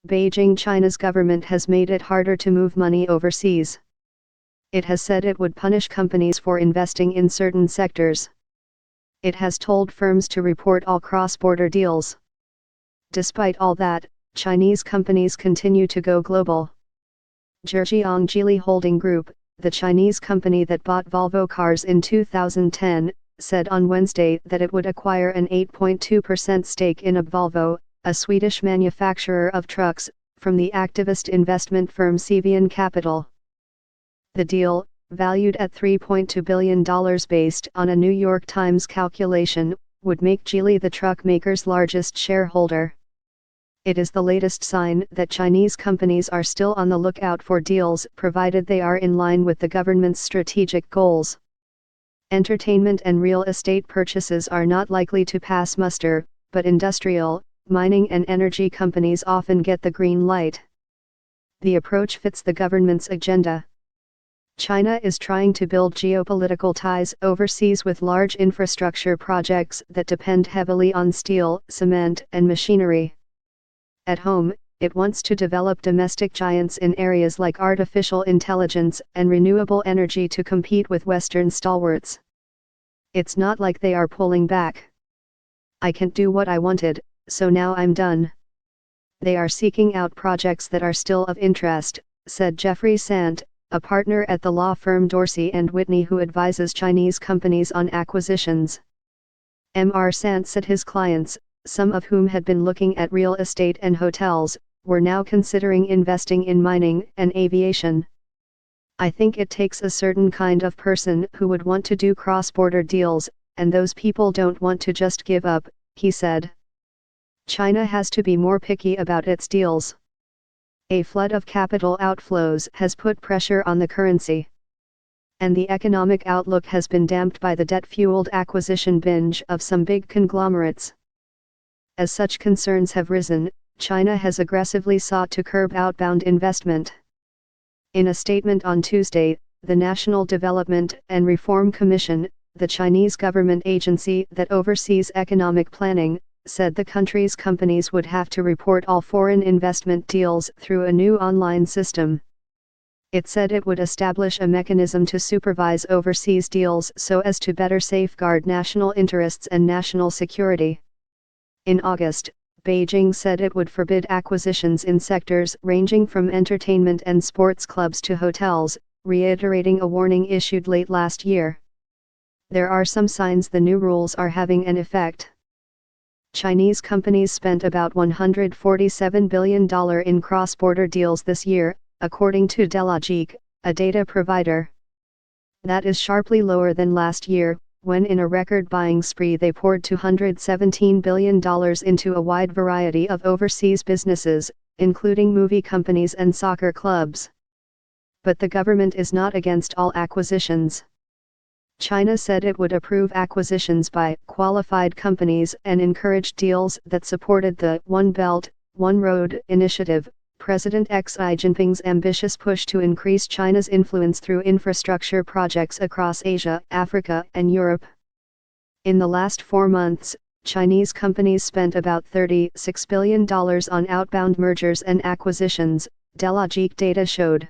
Beijing, China's government has made it harder to move money overseas. It has said it would punish companies for investing in certain sectors. It has told firms to report all cross-border deals. Despite all that, Chinese companies continue to go global. Zhejiang Geely Holding Group, the Chinese company that bought Volvo cars in 2010, said on Wednesday that it would acquire an 8.2% stake in Volvo, a Swedish manufacturer of trucks, from the activist investment firm Cevian Capital. The deal, valued at $3.2 billion based on a New York Times calculation, would make Geely the truck maker's largest shareholder. It is the latest sign that Chinese companies are still on the lookout for deals provided they are in line with the government's strategic goals. Entertainment and real estate purchases are not likely to pass muster, but industrial, mining and energy companies often get the green light. The approach fits the government's agenda. China is trying to build geopolitical ties overseas with large infrastructure projects that depend heavily on steel, cement, and machinery. At home, it wants to develop domestic giants in areas like artificial intelligence and renewable energy to compete with Western stalwarts. It's not like they are pulling back. I can't do what I wanted, so now I'm done. They are seeking out projects that are still of interest, said Jeffrey Sant, a partner at the law firm Dorsey & Whitney who advises Chinese companies on acquisitions. Mr. Sant said his clients, some of whom had been looking at real estate and hotels, were now considering investing in mining and aviation. I think it takes a certain kind of person who would want to do cross-border deals, and those people don't want to just give up, he said. China has to be more picky about its deals. A flood of capital outflows has put pressure on the currency. And the economic outlook has been damped by the debt-fueled acquisition binge of some big conglomerates. As such concerns have risen, China has aggressively sought to curb outbound investment. In a statement on Tuesday, the National Development and Reform Commission, the Chinese government agency that oversees economic planning, said the country's companies would have to report all foreign investment deals through a new online system. It said it would establish a mechanism to supervise overseas deals so as to better safeguard national interests and national security. In August, Beijing said it would forbid acquisitions in sectors ranging from entertainment and sports clubs to hotels, reiterating a warning issued late last year. There are some signs the new rules are having an effect. Chinese companies spent about $147 billion in cross-border deals this year, according to Delogic, a data provider. That is sharply lower than last year, when in a record buying spree they poured $217 billion into a wide variety of overseas businesses, including movie companies and soccer clubs. But the government is not against all acquisitions. China said it would approve acquisitions by qualified companies and encourage deals that supported the One Belt, One Road initiative, President Xi Jinping's ambitious push to increase China's influence through infrastructure projects across Asia, Africa, and Europe. In the last 4 months, Chinese companies spent about $36 billion on outbound mergers and acquisitions, Delogic data showed.